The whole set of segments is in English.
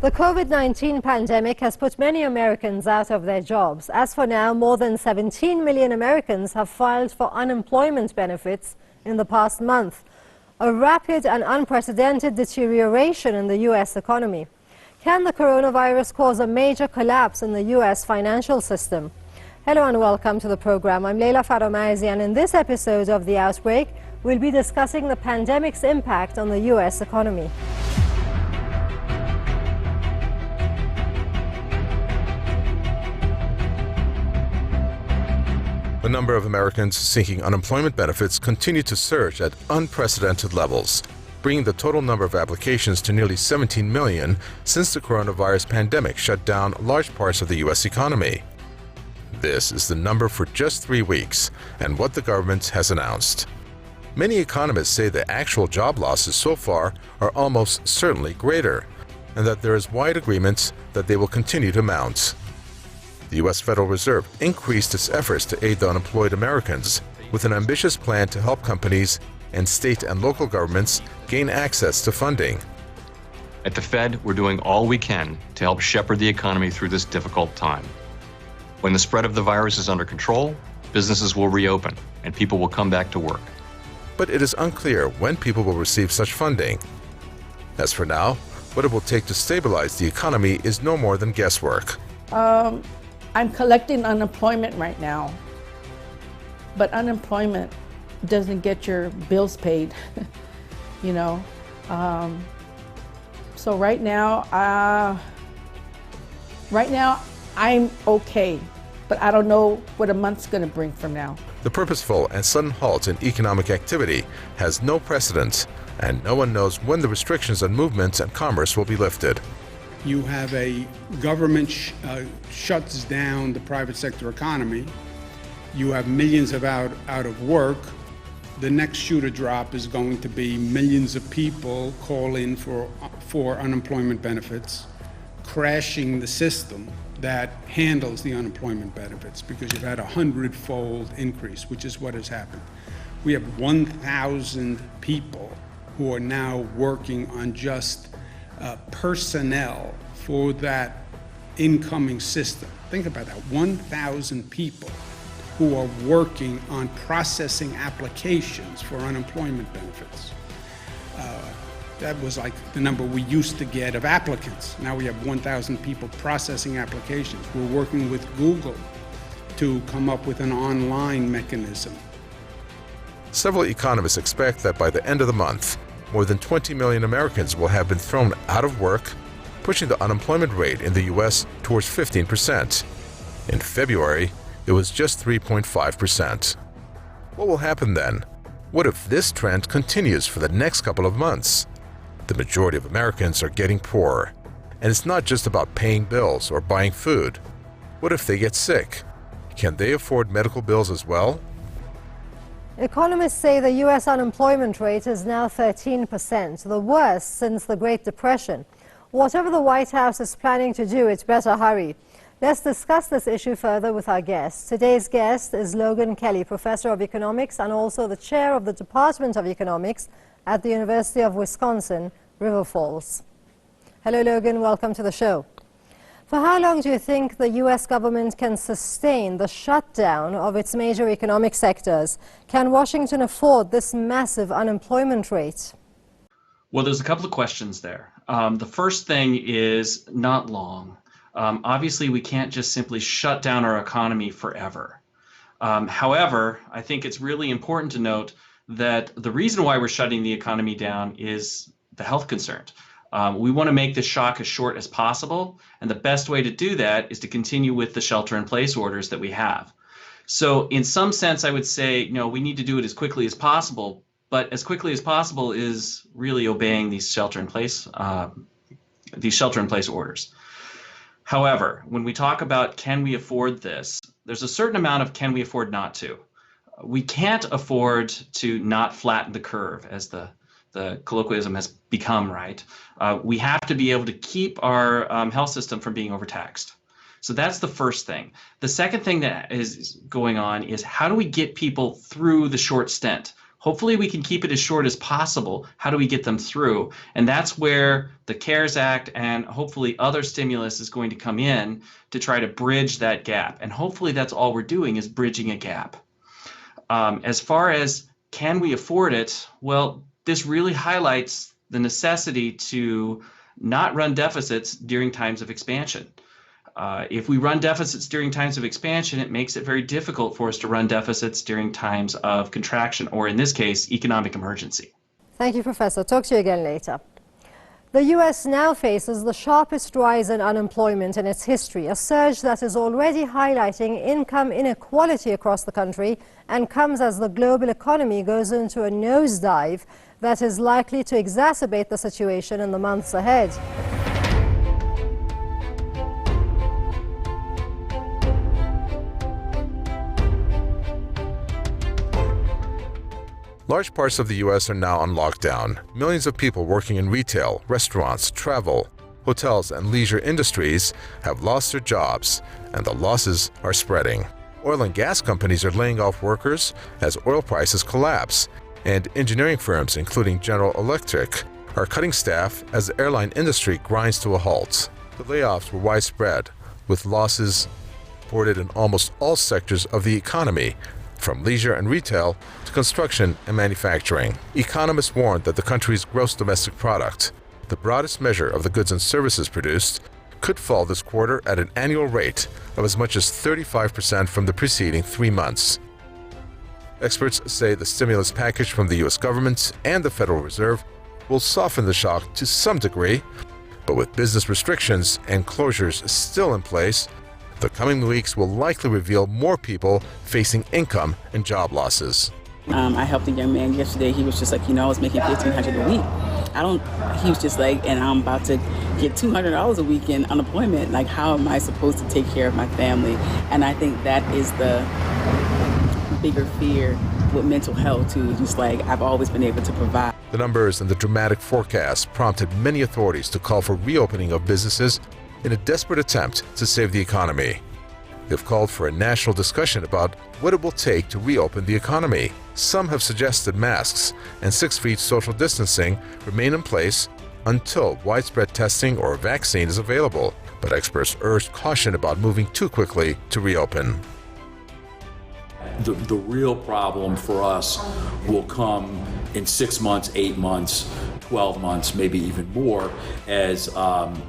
The COVID-19 pandemic has put many Americans out of their jobs. As for now, more than 17 million Americans have filed for unemployment benefits in the past month. A rapid and unprecedented deterioration in the U.S. economy. Can the coronavirus cause a major collapse in the U.S. financial system? Hello and welcome to the program. I'm Leila Faromazi, and in this episode of The Outbreak, we'll be discussing the pandemic's impact on the U.S. economy. The number of Americans seeking unemployment benefits continued to surge at unprecedented levels, bringing the total number of applications to nearly 17 million since the coronavirus pandemic shut down large parts of the U.S. economy. This is the number for just 3 weeks and what the government has announced. Many economists say the actual job losses so far are almost certainly greater, and that there is wide agreement that they will continue to mount. The U.S. Federal Reserve increased its efforts to aid the unemployed Americans with an ambitious plan to help companies and state and local governments gain access to funding. At the Fed, we're doing all we can to help shepherd the economy through this difficult time. When the spread of the virus is under control, businesses will reopen and people will come back to work. But it is unclear when people will receive such funding. As for now, what it will take to stabilize the economy is no more than guesswork. I'm collecting unemployment right now, but unemployment doesn't get your bills paid, you know. So right now I'm okay, but I don't know what a month's going to bring from now. The purposeful and sudden halt in economic activity has no precedent, and no one knows when the restrictions on movement and commerce will be lifted. You have a government shuts down the private sector economy. You have millions out of work. The next shoe to drop is going to be millions of people call in for unemployment benefits, crashing the system that handles the unemployment benefits, because you've had a 100-fold increase, which is what has happened. We have 1,000 people who are now working on just personnel for that incoming system. Think about that, 1,000 people who are working on processing applications for unemployment benefits. That was like the number we used to get of applicants. Now we have 1,000 people processing applications. We're working with Google to come up with an online mechanism. Several economists expect that by the end of the month, more than 20 million Americans will have been thrown out of work, pushing the unemployment rate in the U.S. towards 15%. In February, it was just 3.5%. What will happen then? What if this trend continues for the next couple of months? The majority of Americans are getting poorer, and it's not just about paying bills or buying food. What if they get sick? Can they afford medical bills as well? Economists say the U.S. unemployment rate is now 13%, the worst since the Great Depression. Whatever the White House is planning to do, it better hurry. Let's discuss this issue further with our guests. Today's guest is Logan Kelly, Professor of Economics and also the Chair of the Department of Economics at the University of Wisconsin, River Falls. Hello, Logan. Welcome to the show. For how long do you think the U.S. government can sustain the shutdown of its major economic sectors? Can Washington afford this massive unemployment rate? Well, there's a couple of questions there. The first thing is not long. Obviously, we can't just simply shut down our economy forever. However, I think it's really important to note that the reason why we're shutting the economy down is the health concern. We want to make the shock as short as possible, and the best way to do that is to continue with the shelter-in-place orders that we have. So in some sense, I would say, we need to do it as quickly as possible, but as quickly as possible is really obeying these shelter-in-place orders. However, when we talk about can we afford this, there's a certain amount of can we afford not to. We can't afford to not flatten the curve, as the colloquialism has become, right? We have to be able to keep our health system from being overtaxed. So that's the first thing. The second thing that is going on is how do we get people through the short stint? Hopefully we can keep it as short as possible. How do we get them through? And that's where the CARES Act and hopefully other stimulus is going to come in to try to bridge that gap. And hopefully that's all we're doing is bridging a gap. As far as can we afford it? Well, this really highlights the necessity to not run deficits during times of expansion. If we run deficits during times of expansion, it makes it very difficult for us to run deficits during times of contraction, or in this case, economic emergency. Thank you, Professor. Talk to you again later. The U.S. now faces the sharpest rise in unemployment in its history, a surge that is already highlighting income inequality across the country and comes as the global economy goes into a nosedive that is likely to exacerbate the situation in the months ahead. Large parts of the U.S. are now on lockdown. Millions of people working in retail, restaurants, travel, hotels, and leisure industries have lost their jobs, and the losses are spreading. Oil and gas companies are laying off workers as oil prices collapse, and engineering firms, including General Electric, are cutting staff as the airline industry grinds to a halt. The layoffs were widespread, with losses reported in almost all sectors of the economy, from leisure and retail to construction and manufacturing. Economists warned that the country's gross domestic product, the broadest measure of the goods and services produced, could fall this quarter at an annual rate of as much as 35% from the preceding 3 months. Experts say the stimulus package from the U.S. government and the Federal Reserve will soften the shock to some degree, but with business restrictions and closures still in place, the coming weeks will likely reveal more people facing income and job losses. I helped a young man yesterday. He was just like, I was making $1,500 a week. He was just like, and I'm about to get $200 a week in unemployment. Like, how am I supposed to take care of my family? And I think that is the bigger fear with mental health too. Just like, I've always been able to provide. The numbers and the dramatic forecast prompted many authorities to call for reopening of businesses in a desperate attempt to save the economy. They've called for a national discussion about what it will take to reopen the economy. Some have suggested masks and 6 feet social distancing remain in place until widespread testing or a vaccine is available, but experts urged caution about moving too quickly to reopen. The real problem for us will come in 6 months, 8 months, 12 months, maybe even more, as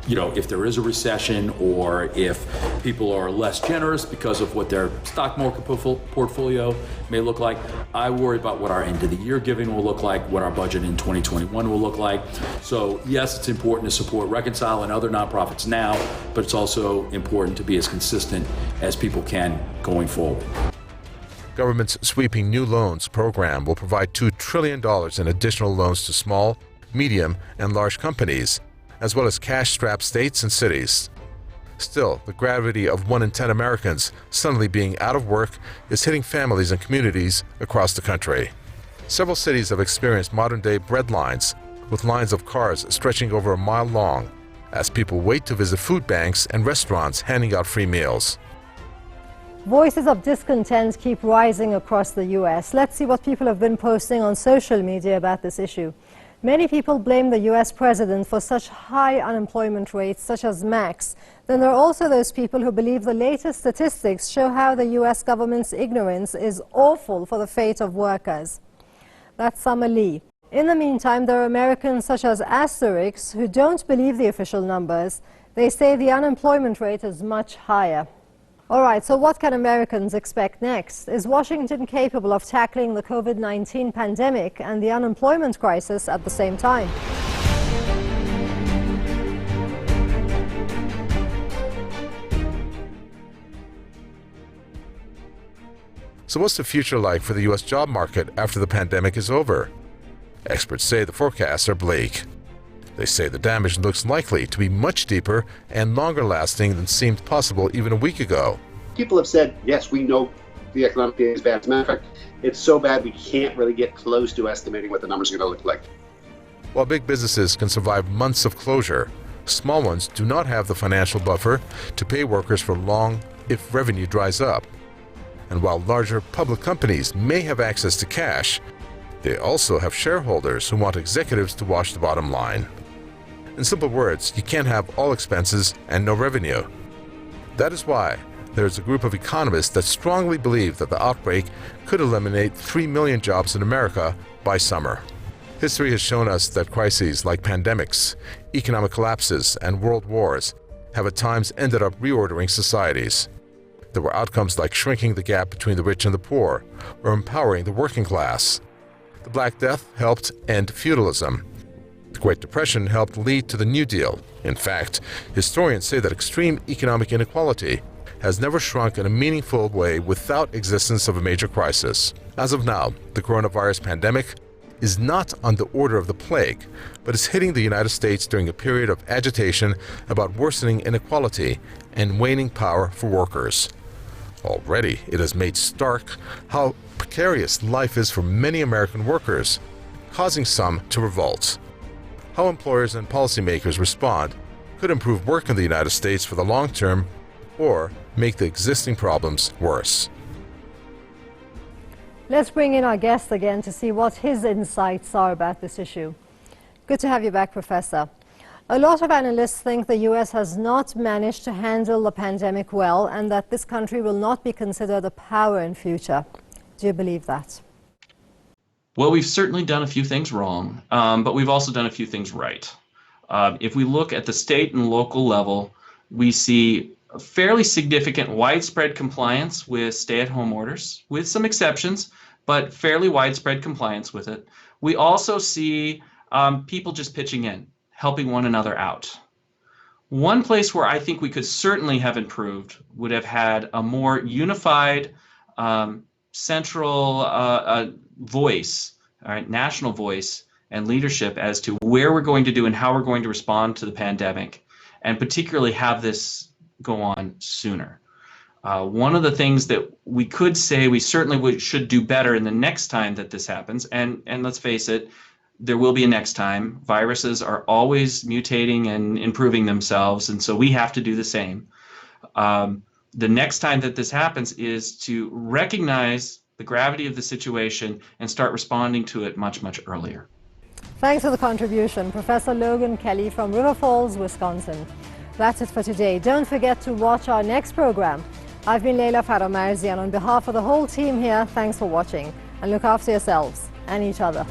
if there is a recession or if people are less generous because of what their stock market portfolio may look like. I worry about what our end of the year giving will look like, what our budget in 2021 will look like. So yes, it's important to support Reconcile and other nonprofits now, but it's also important to be as consistent as people can going forward. Government's sweeping new loans program will provide $2 trillion in additional loans to small, medium, and large companies, as well as cash-strapped states and cities. Still, the gravity of 1 in 10 Americans suddenly being out of work is hitting families and communities across the country. Several cities have experienced modern-day bread lines, with lines of cars stretching over a mile long, as people wait to visit food banks and restaurants handing out free meals. Voices of discontent keep rising across the U.S. Let's see what people have been posting on social media about this issue. Many people blame the U.S. president for such high unemployment rates, such as Max. Then there are also those people who believe the latest statistics show how the U.S. government's ignorance is awful for the fate of workers. That's Summer Lee. In the meantime, there are Americans such as Asterix who don't believe the official numbers. They say the unemployment rate is much higher. All right, so what can Americans expect next? Is Washington capable of tackling the COVID-19 pandemic and the unemployment crisis at the same time? So what's the future like for the U.S. job market after the pandemic is over? Experts say the forecasts are bleak. They say the damage looks likely to be much deeper and longer lasting than seemed possible even a week ago. People have said, yes, we know the economic data is bad. As a matter of fact, it's so bad we can't really get close to estimating what the numbers are going to look like. While big businesses can survive months of closure, small ones do not have the financial buffer to pay workers for long if revenue dries up. And while larger public companies may have access to cash, They also have shareholders who want executives to watch the bottom line. In simple words, you can't have all expenses and no revenue. That is why there's a group of economists that strongly believe that the outbreak could eliminate 3 million jobs in America by summer. History has shown us that crises like pandemics, economic collapses, and world wars have at times ended up reordering societies. There were outcomes like shrinking the gap between the rich and the poor, or empowering the working class. The Black Death helped end feudalism. The Great Depression helped lead to the New Deal. In fact, historians say that extreme economic inequality has never shrunk in a meaningful way without existence of a major crisis. As of now, the coronavirus pandemic is not on the order of the plague, but is hitting the United States during a period of agitation about worsening inequality and waning power for workers. Already, it has made stark how precarious life is for many American workers, causing some to revolt. How employers and policymakers respond could improve work in the United States for the long term or make the existing problems worse. Let's bring in our guest again to see what his insights are about this issue. Good to have you back, Professor. A lot of analysts think the U.S. has not managed to handle the pandemic well and that this country will not be considered a power in future. Do you believe that? Well, we've certainly done a few things wrong, but we've also done a few things right. If we look at the state and local level, we see a fairly significant widespread compliance with stay-at-home orders, with some exceptions, but fairly widespread compliance with it. We also see people just pitching in, helping one another out. One place where I think we could certainly have improved would have had a more unified central voice, all right, national voice and leadership as to where we're going to do and how we're going to respond to the pandemic, and particularly have this go on sooner. One of the things that we could say we certainly should do better in the next time that this happens, and let's face it, there will be a next time. Viruses are always mutating and improving themselves, and so we have to do the same. The next time that this happens is to recognize the gravity of the situation and start responding to it much, much earlier. Thanks for the contribution, Professor Logan Kelly from River Falls, Wisconsin. That's it for today. Don't forget to watch our next program. I've been Leila Faromarzi, and on behalf of the whole team here, thanks for watching, and look after yourselves and each other.